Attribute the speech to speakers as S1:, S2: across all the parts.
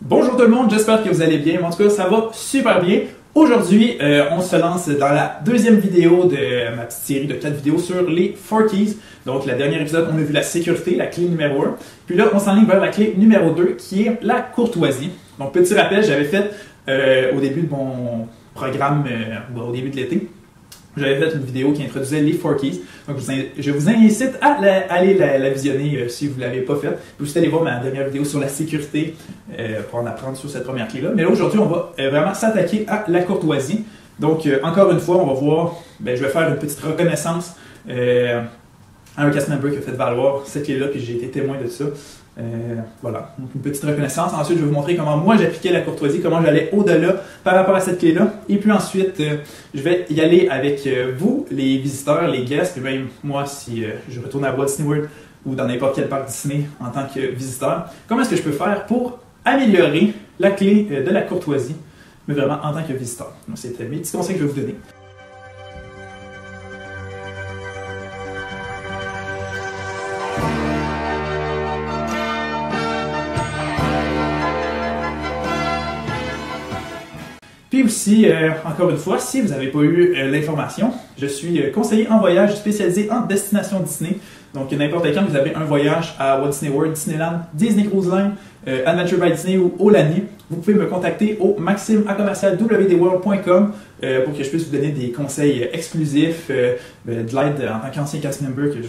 S1: Bonjour tout le monde, j'espère que vous allez bien. En tout cas, ça va super bien. Aujourd'hui, on se lance dans la deuxième vidéo de ma petite série de 4 vidéos sur les 4 keys. Donc, la dernière épisode, on a vu la sécurité, la clé numéro 1. Puis là, on s'enligne vers la clé numéro 2, qui est la courtoisie. Donc, petit rappel, j'avais fait au début de mon programme, au début de l'été, j'avais fait une vidéo qui introduisait les 4 keys. Donc, je vous incite à aller la visionner si vous ne l'avez pas faite. Puis aussi aller voir ma dernière vidéo sur la sécurité pour en apprendre sur cette première clé-là. Mais là, aujourd'hui, on va vraiment s'attaquer à la courtoisie. Donc, encore une fois, on va voir, je vais faire une petite reconnaissance à un cast member qui a fait valoir cette clé-là, puis j'ai été témoin de ça. Voilà, donc une petite reconnaissance. Ensuite, je vais vous montrer comment moi j'appliquais la courtoisie, comment j'allais au-delà par rapport à cette clé-là. Et puis ensuite, je vais y aller avec vous, les visiteurs, les guests, et même moi, si je retourne à Walt Disney World ou dans n'importe quel parc Disney en tant que visiteur, comment est-ce que je peux faire pour améliorer la clé de la courtoisie, mais vraiment en tant que visiteur. Donc, c'était mes petits conseils que je vais vous donner. Puis aussi, encore une fois, si vous n'avez pas eu l'information, je suis conseiller en voyage spécialisé en destination Disney. Donc, n'importe quand vous avez un voyage à Walt Disney World, Disneyland, Disney Cruise Line, Adventure by Disney ou Aulani, vous pouvez me contacter au maxime@wdworld.com pour que je puisse vous donner des conseils exclusifs, de l'aide en tant qu'ancien cast member, que je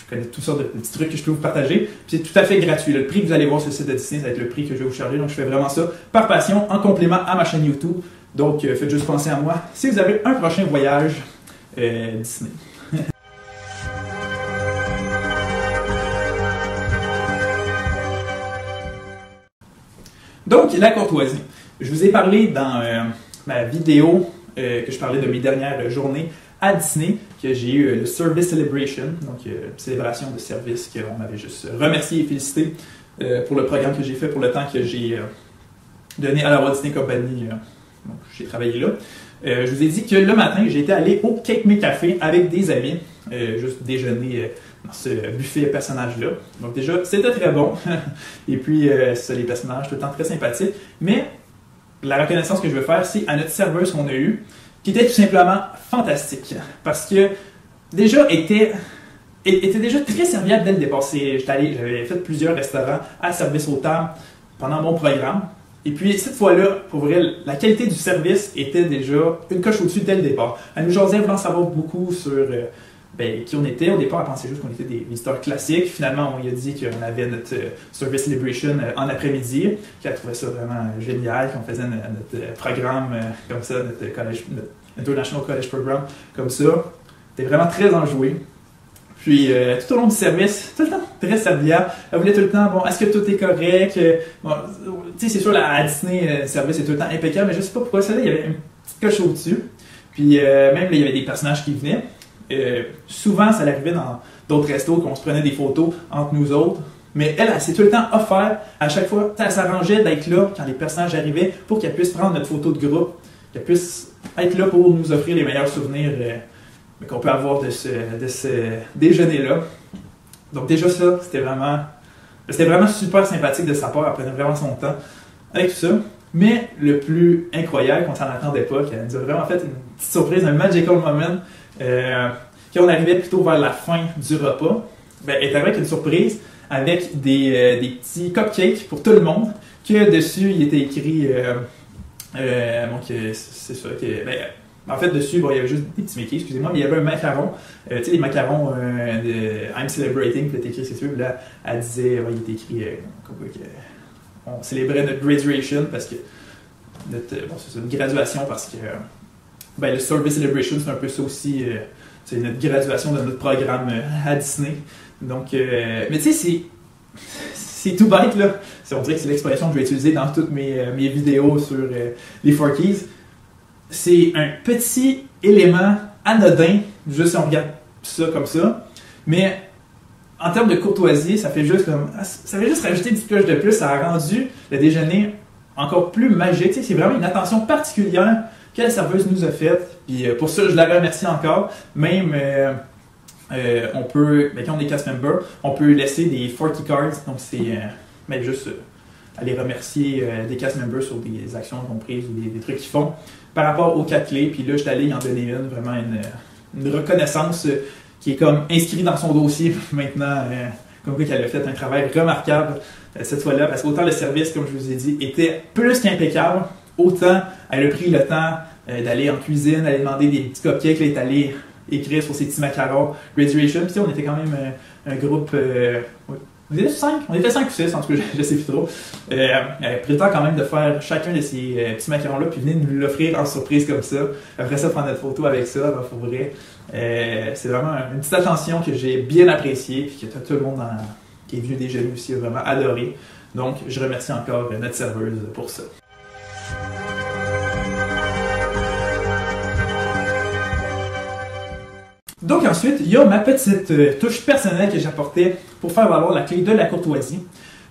S1: connais toutes sortes de petits trucs que je peux vous partager. Puis c'est tout à fait gratuit. Le prix que vous allez voir sur le site de Disney, ça va être le prix que je vais vous charger. Donc, je fais vraiment ça par passion, en complément à ma chaîne YouTube. Donc, faites juste penser à moi si vous avez un prochain voyage Disney. Donc, la courtoisie. Je vous ai parlé dans ma vidéo que je parlais de mes dernières journées à Disney, que j'ai eu le Service Celebration, donc une célébration de service qu'on m'avait juste remercié et félicité pour le programme que j'ai fait, pour le temps que j'ai donné à la Walt Disney Company. Donc, j'ai travaillé là. Je vous ai dit que le matin, j'ai été allé au Cake Me Café avec des amis, juste déjeuner dans ce buffet personnage-là. Donc déjà, c'était très bon. Et puis, ça, les personnages, tout le temps très sympathiques. Mais la reconnaissance que je veux faire, c'est à notre serveuse qu'on a eue, qui était tout simplement fantastique. Parce que déjà, était déjà très serviable dès le départ. J'avais fait plusieurs restaurants à service aux tables pendant mon programme. Et puis, cette fois-là, pour vrai, la qualité du service était déjà une coche au-dessus dès le départ. Elle nous jasait, voulant savoir beaucoup sur qui on était. Au départ, elle pensait juste qu'on était des visiteurs classiques. Finalement, on lui a dit qu'on avait notre Service Celebration en après-midi, qu'elle trouvait ça vraiment génial, qu'on faisait notre programme comme ça, notre International College Program comme ça. C'était vraiment très enjoué. Puis, tout au long du service, tout le temps très serviable. Elle voulait tout le temps, bon, est-ce que tout est correct? Bon, tu sais, c'est sûr, à Disney, le service est tout le temps impeccable, mais je sais pas pourquoi celle-là, il y avait une petite coche au-dessus. Puis, même, là, il y avait des personnages qui venaient. Souvent, ça arrivait dans d'autres restos qu'on se prenait des photos entre nous autres. Mais elle s'est tout le temps offert, à chaque fois, elle s'arrangeait d'être là quand les personnages arrivaient pour qu'elle puisse prendre notre photo de groupe, qu'elle puisse être là pour nous offrir les meilleurs souvenirs qu'on peut avoir de ce déjeuner-là. Donc déjà ça, c'était vraiment super sympathique de sa part, elle prenait vraiment son temps avec tout ça. Mais le plus incroyable, qu'on s'en attendait pas, qu'elle nous a vraiment fait une petite surprise, un magical moment, quand on arrivait plutôt vers la fin du repas, elle était avec une surprise avec des petits cupcakes pour tout le monde, que dessus il était écrit, c'est ça, en fait, dessus, il y avait juste des petits Mickey, excusez-moi, mais il y avait un macaron. Tu sais, les macarons de I'm Celebrating, puis c'était écrit, c'est sûr. Là, elle disait, il était écrit on célébrait notre graduation parce que c'est une graduation parce que le Service Celebration, c'est un peu ça aussi. C'est notre graduation de notre programme à Disney. Donc, mais tu sais, c'est tout bête, là. On dirait que c'est l'expression que je vais utiliser dans toutes mes vidéos sur les 4 keys. C'est un petit élément anodin, juste si on regarde ça comme ça, mais en termes de courtoisie, ça fait juste rajouter une petite coche de plus, ça a rendu le déjeuner encore plus magique. C'est vraiment une attention particulière que la serveuse nous a faite, puis pour ça, je la remercie encore. Même, on peut, quand on est cast member, on peut laisser des 4 key cards, donc c'est juste aller remercier des cast members sur des actions qu'ils ont prises ou des trucs qu'ils font par rapport aux 4 clés. Puis là, je suis allé y en donner vraiment une reconnaissance qui est comme inscrite dans son dossier maintenant, comme quoi qu'elle a fait un travail remarquable cette fois-là, parce qu'autant le service, comme je vous ai dit, était plus qu'impeccable, autant elle a pris le temps d'aller en cuisine, d'aller demander des petits cupcakes, elle est allée écrire sur ses petits macarons Graduation. Puis on était quand même un groupe... On était 5? On était 5 ou 6, en tout cas, je sais plus trop. Elle a pris le temps quand même de faire chacun de ces petits macarons-là, puis venir nous l'offrir en surprise comme ça. Après ça, prendre notre photo avec ça, pour vrai. C'est vraiment une petite attention que j'ai bien appréciée, puis que tout le monde qui est venu déjeuner aussi a vraiment adoré. Donc, je remercie encore notre serveuse pour ça. Donc ensuite, il y a ma petite touche personnelle que j'apportais pour faire valoir la clé de la courtoisie.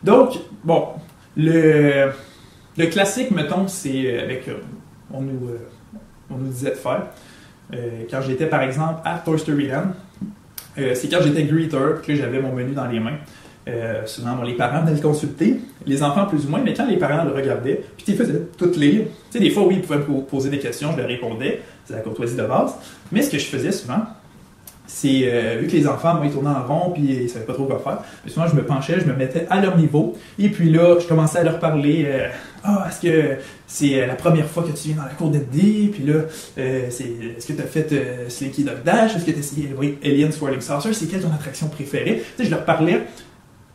S1: Donc, bon, le classique, mettons, c'est avec... on nous disait de faire. Quand j'étais, par exemple, à Toy Story Land, c'est quand j'étais greeter que j'avais mon menu dans les mains. Souvent, les parents venaient le consulter, les enfants plus ou moins, mais quand les parents le regardaient, puis ils faisaient tout lire. Tu sais, des fois, oui, ils pouvaient me poser des questions, je leur répondais, c'est la courtoisie de base. Mais ce que je faisais souvent, c'est, vu que les enfants, moi, ils tournaient en rond, puis ils ne savaient pas trop quoi faire, mais souvent, je me penchais, je me mettais à leur niveau, et puis là, je commençais à leur parler, est-ce que c'est la première fois que tu viens dans la cour d'Eddie, puis là, est-ce que tu as fait Slinky Dog Dash, est-ce que tu as essayé Alien Swirling Saucer, c'est quelle ton attraction préférée? Tu sais, je leur parlais,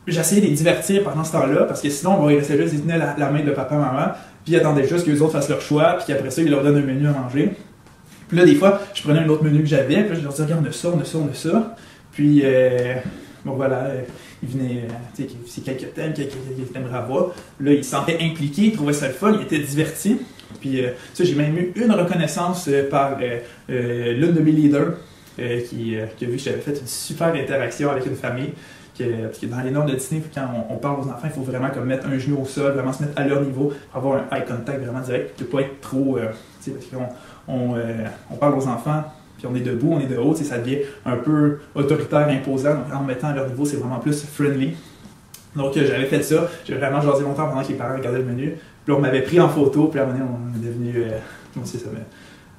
S1: j'essayais de les divertir pendant ce temps-là, parce que sinon, on va rester juste, ils tenaient la main de papa, maman, puis ils attendaient juste que les autres fassent leur choix, puis qu'après ça, ils leur donnent un menu à manger. Puis là, des fois, je prenais un autre menu que j'avais, puis là, je leur disais, regarde, on a ça, on a ça, on a ça. Puis, bon voilà, ils venaient, tu sais, c'est quelques thèmes qu'ils aimeraient avoir. Là, ils se sentaient impliqués, ils trouvaient ça le fun, ils étaient divertis. Puis, ça, j'ai même eu une reconnaissance par l'une de mes leaders qui a vu que j'avais fait une super interaction avec une famille. Parce que dans les normes de Disney, quand on parle aux enfants, il faut vraiment comme mettre un genou au sol, vraiment se mettre à leur niveau, avoir un eye contact vraiment direct, ne pas être trop, tu sais, parce qu'on parle aux enfants, puis on est debout, on est de haut, ça devient un peu autoritaire, imposant, donc en mettant à leur niveau, c'est vraiment plus friendly. Donc j'avais fait ça, j'ai vraiment jasé longtemps pendant que les parents regardaient le menu, puis là, on m'avait pris en photo, puis à un moment donné, on est devenu, moi aussi ça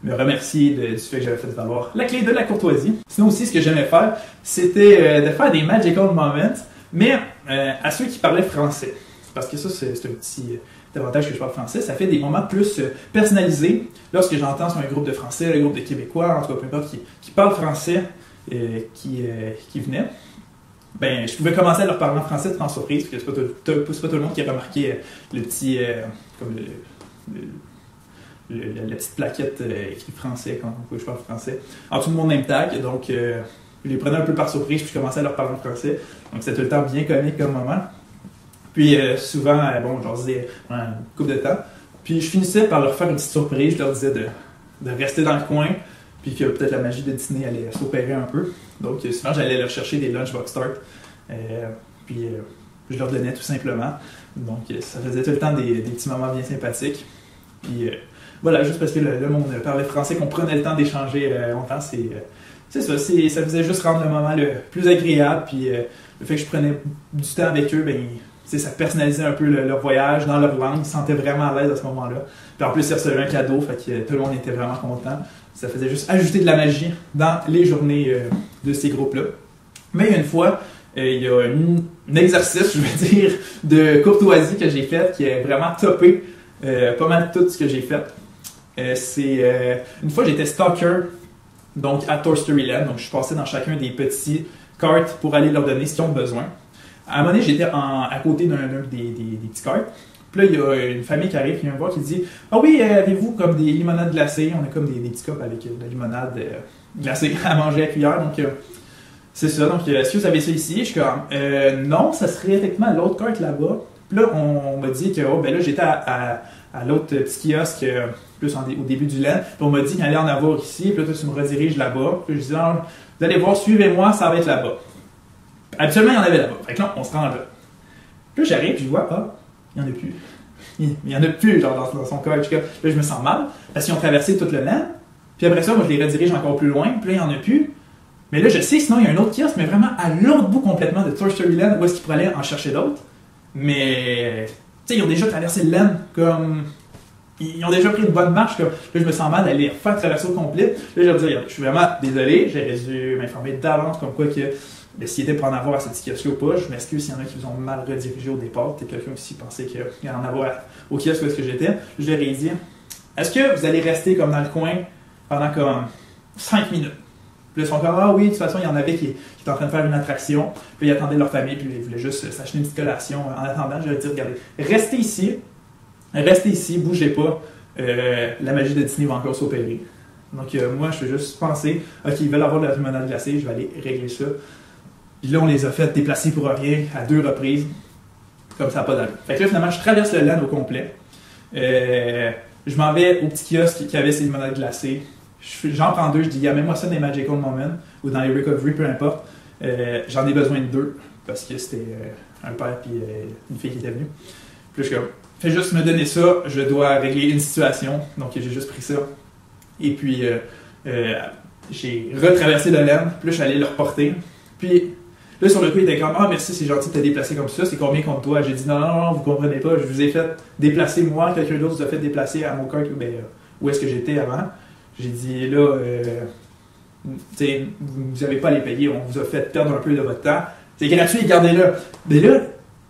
S1: me remercier du fait que j'avais fait valoir la clé de la courtoisie. Sinon aussi, ce que j'aimais faire, c'était de faire des magical moments, mais à ceux qui parlaient français. Parce que ça, c'est un petit avantage que je parle français. Ça fait des moments plus personnalisés. Lorsque j'entends sur un groupe de Français, un groupe de Québécois, en tout cas peu importe, qui parlent français, qui venaient, ben, je pouvais commencer à leur parler en français sans surprise, parce que c'est pas tout le monde qui a remarqué le petit... comme la petite plaquette écrite français quand je parle français. En tout le monde même tag, donc je les prenais un peu par surprise, puis je commençais à leur parler en français. Donc c'était tout le temps bien comique comme moment. Puis souvent, bon, je leur disais une couple de temps. Puis je finissais par leur faire une petite surprise, je leur disais de rester dans le coin, puis que peut-être la magie de Disney allait s'opérer un peu. Donc souvent, j'allais leur chercher des lunchbox start. Puis je leur donnais tout simplement. Donc ça faisait tout le temps des petits moments bien sympathiques. Puis voilà, juste parce que le monde parlait français, qu'on prenait le temps d'échanger longtemps, c'est ça, ça faisait juste rendre le moment le plus agréable, puis le fait que je prenais du temps avec eux, ben, ça personnalisait un peu leur voyage dans leur langue, ils se sentaient vraiment à l'aise à ce moment-là. Puis en plus, ils recevaient un cadeau, fait que tout le monde était vraiment content. Ça faisait juste ajouter de la magie dans les journées de ces groupes-là. Mais une fois, il y a un exercice, je veux dire, de courtoisie que j'ai fait qui est vraiment topé pas mal tout ce que j'ai fait. Une fois j'étais stalker donc à Toy Story Land, donc je suis passé dans chacun des petits carts pour aller leur donner ce qu'ils ont besoin. À un moment donné, j'étais à côté d'un des petits carts. Puis là, il y a une famille qui arrive, qui vient me voir, qui dit « Ah oui, avez-vous comme des limonades glacées? » On a comme des petits cups avec de la limonade glacée à manger à cuillère. Donc, c'est ça. Donc, est-ce que vous avez ça ici? Je suis comme non, ça serait effectivement l'autre cart là-bas. Puis là, on m'a dit que ben là, j'étais à l'autre petit kiosque, plus au début du land. Puis on m'a dit qu'il allait en avoir ici. Puis là, toi, tu me rediriges là-bas. Puis je dis, non, vous allez voir, suivez-moi, ça va être là-bas. Habituellement, il y en avait là-bas. Fait que là, on se rend là. Puis là, j'arrive, puis je vois, il n'y en a plus. Il n'y en a plus, genre, dans son cas. Là, je me sens mal, parce qu'ils ont traversé tout le land. Puis après ça, moi, je les redirige encore plus loin. Puis là, il n'y en a plus. Mais là, je sais, sinon, il y a un autre kiosque, mais vraiment à l'autre bout complètement de Toy Story Land, où est-ce qu'ils pourraient aller en chercher d'autres. Mais sais, ils ont déjà traversé le LAN, comme... Ils ont déjà pris une bonne marche, comme... Là, je me sens mal d'aller faire traverser au complet. Là, je leur dis, regarde, je suis vraiment désolé, j'aurais dû m'informer d'avance, comme quoi que... Mais s'il était pour en avoir à cette kiosque ou pas, je m'excuse s'il y en a qui vous ont mal redirigé au départ. Peut-être quelqu'un aussi pensait qu'il y en avoir au kiosque où est-ce que j'étais. Je leur ai dit, est-ce que vous allez rester comme dans le coin pendant comme 5 minutes? Puis là, ils sont comme, ah oui, de toute façon, il y en avait qui étaient en train de faire une attraction. Puis ils attendaient leur famille, puis ils voulaient juste s'acheter une petite collation. En attendant, je leur ai dit, regardez, restez ici, bougez pas. La magie de Disney va encore s'opérer. Donc moi, je fais juste penser, ok, ils veulent avoir de la limonade glacée, je vais aller régler ça. Puis là, on les a fait déplacer pour rien à 2 reprises. Comme ça n'a pas d'allure. Fait que là, finalement, je traverse le LAN au complet. Je m'en vais au petit kiosque qui avait ces limonades glacées. J'en prends 2, je dis, mets-moi ça dans les Magical Moments ou dans les Recovery, peu importe. J'en ai besoin de 2 parce que c'était un père et une fille qui était venue. Puis là, je suis comme, fais juste me donner ça, je dois régler une situation. Donc, j'ai juste pris ça. Et puis, j'ai retraversé le LAN. Puis là, je suis allé le reporter. Puis, là, sur le coup, il était comme, ah, merci, c'est gentil de te déplacer comme ça. C'est combien contre toi? J'ai dit, non, vous comprenez pas. Je vous ai fait déplacer moi. Quelqu'un d'autre vous a fait déplacer à mon cœur. Où est-ce que j'étais avant? J'ai dit, là, vous n'avez pas à les payer. On vous a fait perdre un peu de votre temps. C'est gratuit, gardez-le. Mais là,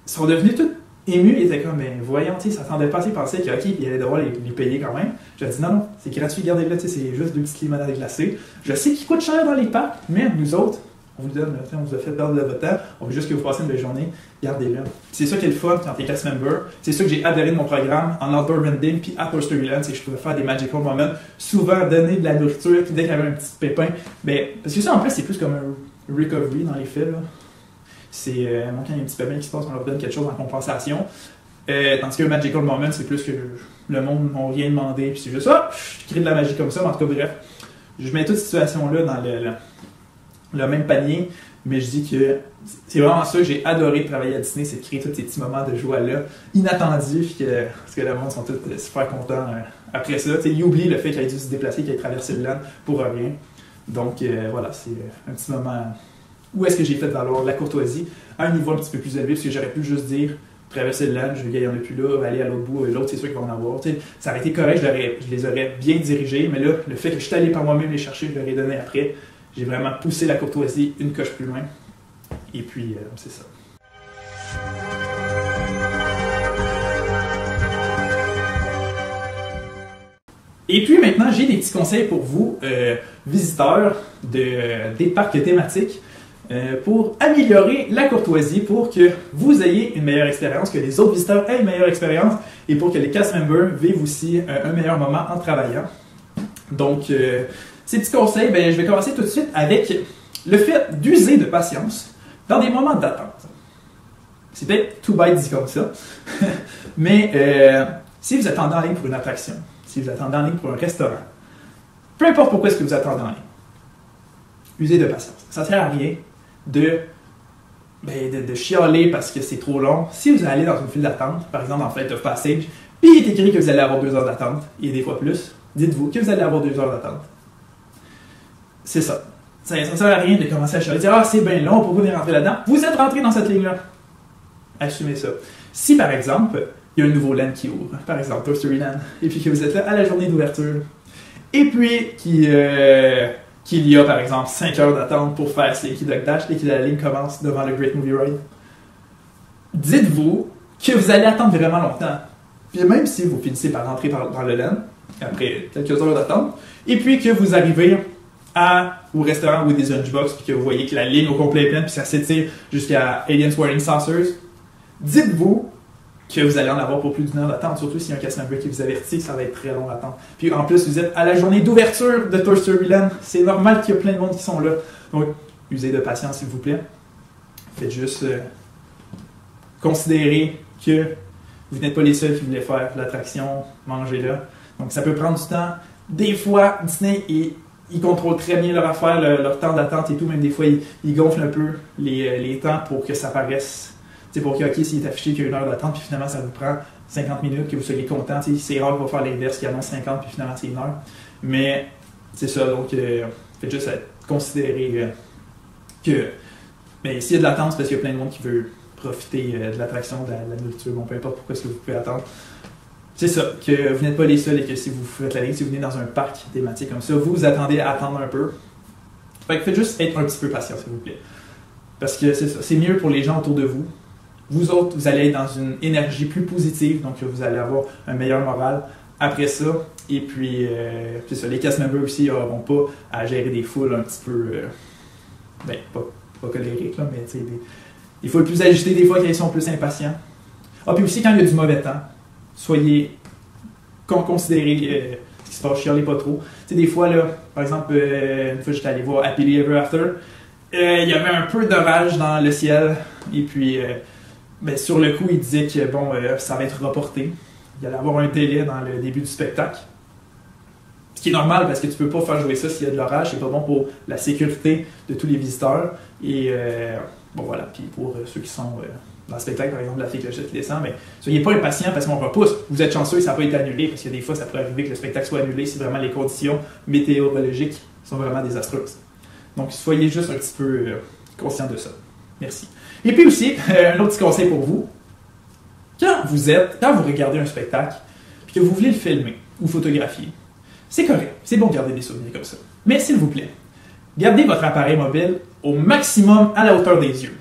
S1: ils sont devenus tout émus. Ils étaient comme, mais voyons, ils ne s'attendaient pas. Ils pensaient qu'ils allaient devoir les payer quand même. J'ai dit, non, c'est gratuit, gardez-le. C'est juste 2 petites limonades glacées. Je sais qu'ils coûtent cher dans les parcs, mais nous autres, on vous donne, on vous a fait perdre de votre temps, on veut juste que vous passiez une belle journée, gardez-le. C'est ça qui est le fun quand t'es cast member. C'est ça que j'ai adoré de mon programme en outdoor vending puis à Toy Story Land, c'est que je pouvais faire des magical moments, souvent donner de la nourriture, puis dès qu'il y avait un petit pépin, parce que ça en plus c'est plus comme un recovery dans les faits. Là. C'est quand il y a un petit pépin qui se passe, on leur donne quelque chose en compensation. Tandis qu'un magical moment, c'est plus que le monde n'a rien demandé, puis c'est juste ça, je crée de la magie comme ça, mais en tout cas, bref, je mets toute cette situation-là dans le même panier, mais je dis que c'est vraiment ça que j'ai adoré travailler à Disney, c'est de créer tous ces petits moments de joie-là, inattendus, parce que le monde sont tous super contents après ça. Ils oublient le fait qu'il ait dû se déplacer, qu'il ait traversé le LAN pour rien. Donc voilà, c'est un petit moment où est-ce que j'ai fait valoir la courtoisie à un niveau un petit peu plus élevé, parce que j'aurais pu juste dire traverser le LAN, je il n'y en a plus là, aller à l'autre bout, l'autre c'est sûr qu'il va en avoir. Ça aurait été correct, je les aurais bien dirigés, mais là, le fait que je suis allé par moi-même les chercher, je leur ai donné après. J'ai vraiment poussé la courtoisie une coche plus loin. Et puis, c'est ça. Et puis maintenant, j'ai des petits conseils pour vous, visiteurs des parcs thématiques, pour améliorer la courtoisie, pour que vous ayez une meilleure expérience, que les autres visiteurs aient une meilleure expérience, et pour que les cast members vivent aussi un meilleur moment en travaillant. Donc, ces petits conseils, je vais commencer tout de suite avec le fait d'user de patience dans des moments d'attente. C'est peut-être tout bête dit comme ça, mais si vous attendez en ligne pour une attraction, si vous attendez en ligne pour un restaurant, peu importe pourquoi est-ce que vous attendez en ligne, usez de patience. Ça ne sert à rien de chialer parce que c'est trop long. Si vous allez dans une file d'attente, par exemple en Flight of Passage, puis il est écrit que vous allez avoir 2 heures d'attente, et des fois plus, dites-vous que vous allez avoir 2 heures d'attente. C'est ça. Ça ne sert à rien de commencer à chialer, dire « Ah, c'est bien long, pourquoi vous venez rentrer là-dedans? » Vous êtes rentré dans cette ligne-là. Assumez ça. Si, par exemple, il y a un nouveau land qui ouvre, par exemple Toy Story Land, et puis que vous êtes là à la journée d'ouverture, et puis qu'il y a, par exemple, 5 heures d'attente pour faire Slinky Dog Dash et que la ligne commence devant le Great Movie Ride, dites-vous que vous allez attendre vraiment longtemps. Puis même si vous finissez par rentrer dans le land, après quelques heures d'attente, et puis que vous arrivez au restaurant ou des lunchbox, puis que vous voyez que la ligne au complet est pleine, puis ça s'étire jusqu'à Aliens Wearing Saucers, dites-vous que vous allez en avoir pour plus d'une heure d'attente, surtout s'il y a un cast member qui vous avertit que ça va être très long d'attente. Puis en plus, vous êtes à la journée d'ouverture de Toy Story Land, c'est normal qu'il y a plein de monde qui sont là. Donc, usez de patience s'il vous plaît. Faites juste considérer que vous n'êtes pas les seuls qui voulaient faire l'attraction, manger là. Donc ça peut prendre du temps. Des fois, Disney, ils contrôlent très bien leur affaire, leur temps d'attente et tout. Même des fois, ils gonflent un peu les temps pour que ça paraisse. C'est pour que, OK, s'il est affiché qu'il y a 1 heure d'attente, puis finalement, ça vous prend 50 minutes, que vous soyez content. C'est rare qu'on va faire l'inverse, qui annonce 50, puis finalement, c'est 1 heure. Mais c'est ça, donc, faites juste considérer que s'il y a de l'attente, c'est parce qu'il y a plein de monde qui veut profiter de l'attraction, de la nourriture, bon, peu importe pourquoi est-ce que vous pouvez attendre. C'est ça, que vous n'êtes pas les seuls et que si vous faites la ligne, si vous venez dans un parc thématique comme ça, vous attendez à attendre un peu. Fait que faites juste être un petit peu patient, s'il vous plaît. Parce que c'est ça, c'est mieux pour les gens autour de vous. Vous autres, vous allez être dans une énergie plus positive, donc vous allez avoir un meilleur moral après ça. Et puis, c'est ça, les cast members aussi n'auront pas à gérer des foules un petit peu, pas colériques, là, mais tu sais, des foules plus agitées des fois quand ils sont plus impatients. Ah, puis aussi quand il y a du mauvais temps, soyez considérez ce qui se passe, chialez pas trop. Tu sais, des fois, là, par exemple, une fois j'étais allé voir Happily Ever After, il y avait un peu d'orage dans le ciel, et puis sur le coup, il disait que bon, ça va être reporté. Il allait avoir un délai dans le début du spectacle. Ce qui est normal parce que tu peux pas faire jouer ça s'il y a de l'orage, c'est pas bon pour la sécurité de tous les visiteurs. Et bon voilà, puis pour ceux qui sont dans le spectacle, par exemple, la fille clochette qui descend, mais soyez pas impatients parce qu'on repousse. Vous êtes chanceux et ça n'a pas été annulé, parce qu'il y a des fois, ça pourrait arriver que le spectacle soit annulé si vraiment les conditions météorologiques sont vraiment désastreuses. Donc, soyez juste un petit peu conscients de ça. Merci. Et puis aussi, un autre petit conseil pour vous. Quand vous regardez un spectacle, puis que vous voulez le filmer ou photographier, c'est correct, c'est bon de garder des souvenirs comme ça. Mais s'il vous plaît, gardez votre appareil mobile au maximum à la hauteur des yeux.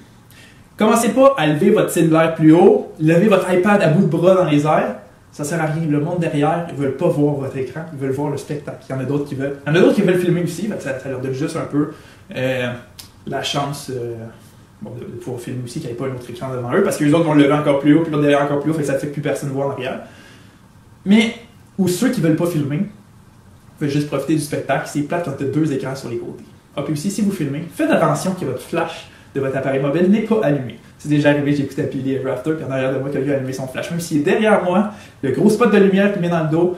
S1: Commencez pas à lever votre cellulaire plus haut, levez votre iPad à bout de bras dans les airs, ça sert à rien. Le monde derrière, ils veulent pas voir votre écran, ils veulent voir le spectacle. Il y en a d'autres qui veulent. Il y en a d'autres qui veulent filmer aussi, ça leur donne juste un peu la chance de pouvoir filmer aussi, qu'il n'y ait pas un autre écran devant eux, parce que les autres vont le lever encore plus haut, puis l'autre derrière encore plus haut, fait que ça ne fait que plus personne voir en arrière. Mais, ou ceux qui ne veulent pas filmer, veulent juste profiter du spectacle, c'est plate quand tu as deux écrans sur les côtés. Ah, puis aussi, si vous filmez, faites attention que votre flash de votre appareil mobile n'est pas allumé. C'est déjà arrivé, j'ai écouté Happily Ever After, puis en arrière de moi, quelqu'un a allumé son flash. Même s'il est derrière moi, le gros spot de lumière qui met dans le dos,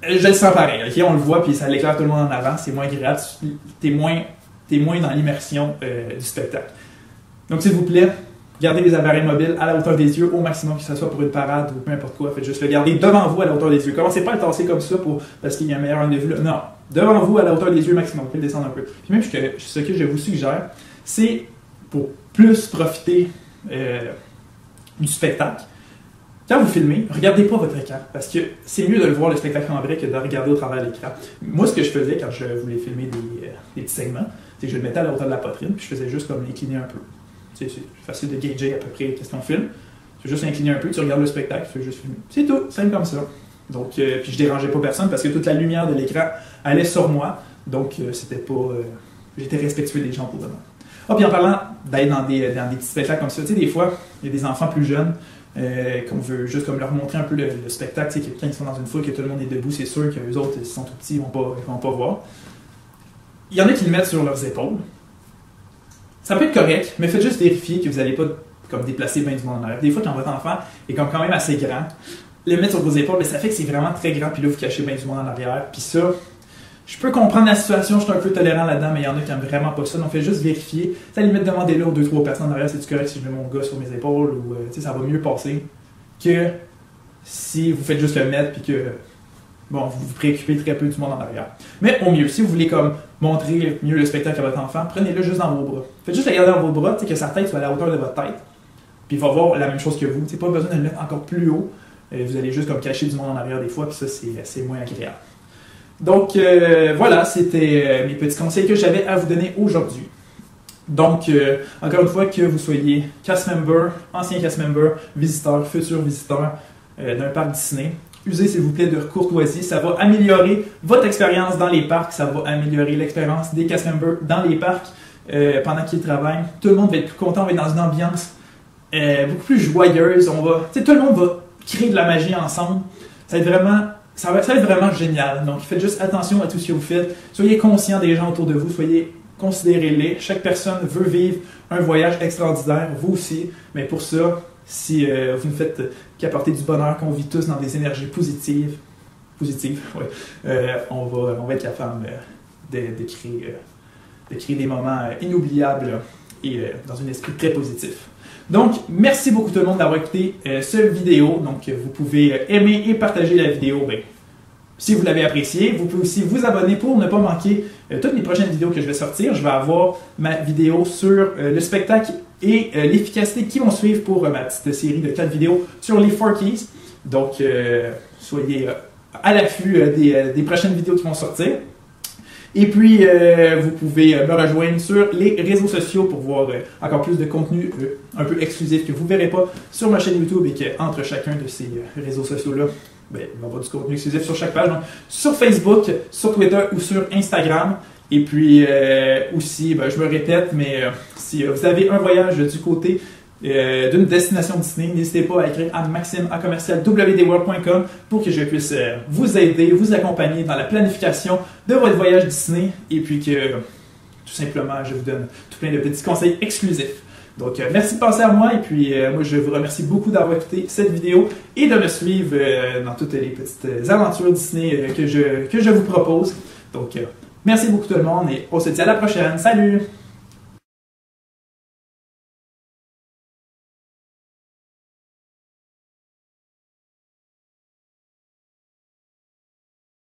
S1: je le sens pareil. Okay? On le voit, puis ça l'éclaire tout le monde en avant, c'est moins agréable, t'es moins dans l'immersion du spectacle. Donc, s'il vous plaît, gardez les appareils mobiles à la hauteur des yeux au maximum, que ce soit pour une parade ou peu importe quoi. Faites juste le garder devant vous à la hauteur des yeux. Commencez pas à le tasser comme ça parce qu'il y a un meilleur angle de vue. Là. Non, devant vous à la hauteur des yeux maximum. Vous pouvez le descendre un peu. Puis même ce que je vous suggère, c'est pour plus profiter du spectacle. Quand vous filmez, regardez pas votre écran parce que c'est mieux de le voir le spectacle en vrai que de regarder au travers de l'écran. Moi, ce que je faisais quand je voulais filmer des petits segments, c'est que je le mettais à la hauteur de la poitrine puis je faisais juste comme l'incliner un peu. C'est facile de gager à peu près qu'est-ce qu'on filme. Tu fais juste incliner un peu, tu regardes le spectacle, tu fais juste filmer. C'est tout, simple comme ça. Donc, puis je dérangeais pas personne parce que toute la lumière de l'écran allait sur moi. Donc, c'était pas. J'étais respectueux des gens pour demain. Ah, puis en parlant d'être dans des petits spectacles comme ça, tu sais, des fois, il y a des enfants plus jeunes qu'on veut juste comme leur montrer un peu le spectacle. Tu sais, quand ils sont dans une foule, que tout le monde est debout, c'est sûr que les autres, s'ils sont tout petits, ils vont pas voir. Il y en a qui le mettent sur leurs épaules. Ça peut être correct, mais faites juste vérifier que vous n'allez pas comme déplacer bien du monde en arrière. Des fois, quand votre enfant est quand même assez grand, le mettre sur vos épaules, mais ça fait que c'est vraiment très grand, puis là, vous cachez bien du monde en arrière. Puis ça, je peux comprendre la situation, je suis un peu tolérant là-dedans, mais il y en a qui n'aiment vraiment pas ça. Donc, faites juste vérifier. Ça, à la limite, demandez-le aux 2-3 personnes en arrière, c'est-tu correct si je mets mon gars sur mes épaules, ou ça va mieux passer que si vous faites juste le mettre, puis que bon, vous vous préoccupez très peu du monde en arrière. Mais au mieux, si vous voulez comme montrer mieux le spectacle à votre enfant, prenez-le juste dans vos bras. Faites juste le garder dans vos bras, que sa tête soit à la hauteur de votre tête. Puis il va voir la même chose que vous. T'sais, pas besoin de le mettre encore plus haut. Vous allez juste comme cacher du monde en arrière des fois, puis ça, c'est moins agréable. Donc, voilà, c'était mes petits conseils que j'avais à vous donner aujourd'hui. Donc, encore une fois, que vous soyez cast member, ancien cast member, visiteur, futur visiteur d'un parc Disney, usez s'il vous plaît de courtoisie, ça va améliorer votre expérience dans les parcs, ça va améliorer l'expérience des cast members dans les parcs pendant qu'ils travaillent. Tout le monde va être plus content, on va être dans une ambiance beaucoup plus joyeuse. Tout le monde va créer de la magie ensemble. Ça va être vraiment génial. Donc faites juste attention à tout ce que vous faites. Soyez conscient des gens autour de vous, considérez-les. Chaque personne veut vivre un voyage extraordinaire, vous aussi. Mais pour ça, si vous ne faites qu'apporter du bonheur, qu'on vit tous dans des énergies positives, ouais, on va être capable de créer des moments inoubliables et dans un esprit très positif. Donc, merci beaucoup tout le monde d'avoir écouté cette vidéo. Donc, vous pouvez aimer et partager la vidéo si vous l'avez appréciée. Vous pouvez aussi vous abonner pour ne pas manquer toutes les prochaines vidéos que je vais sortir. Je vais avoir ma vidéo sur le spectacle et l'efficacité qui vont suivre pour ma petite série de 4 vidéos sur les 4 keys. Donc, soyez à l'affût des prochaines vidéos qui vont sortir. Et puis, vous pouvez me rejoindre sur les réseaux sociaux pour voir encore plus de contenu un peu exclusif que vous ne verrez pas sur ma chaîne YouTube et qu'entre chacun de ces réseaux sociaux-là, ben, il va y avoir du contenu exclusif sur chaque page. Donc, sur Facebook, sur Twitter ou sur Instagram. Et puis aussi, ben, je me répète, mais si vous avez un voyage du côté d'une destination Disney, n'hésitez pas à écrire à maxime@wdworld.com pour que je puisse vous aider, vous accompagner dans la planification de votre voyage Disney et puis que tout simplement je vous donne tout plein de petits conseils exclusifs. Donc merci de penser à moi et puis moi je vous remercie beaucoup d'avoir écouté cette vidéo et de me suivre dans toutes les petites aventures Disney que je vous propose. Donc merci beaucoup tout le monde et on se dit à la prochaine. Salut!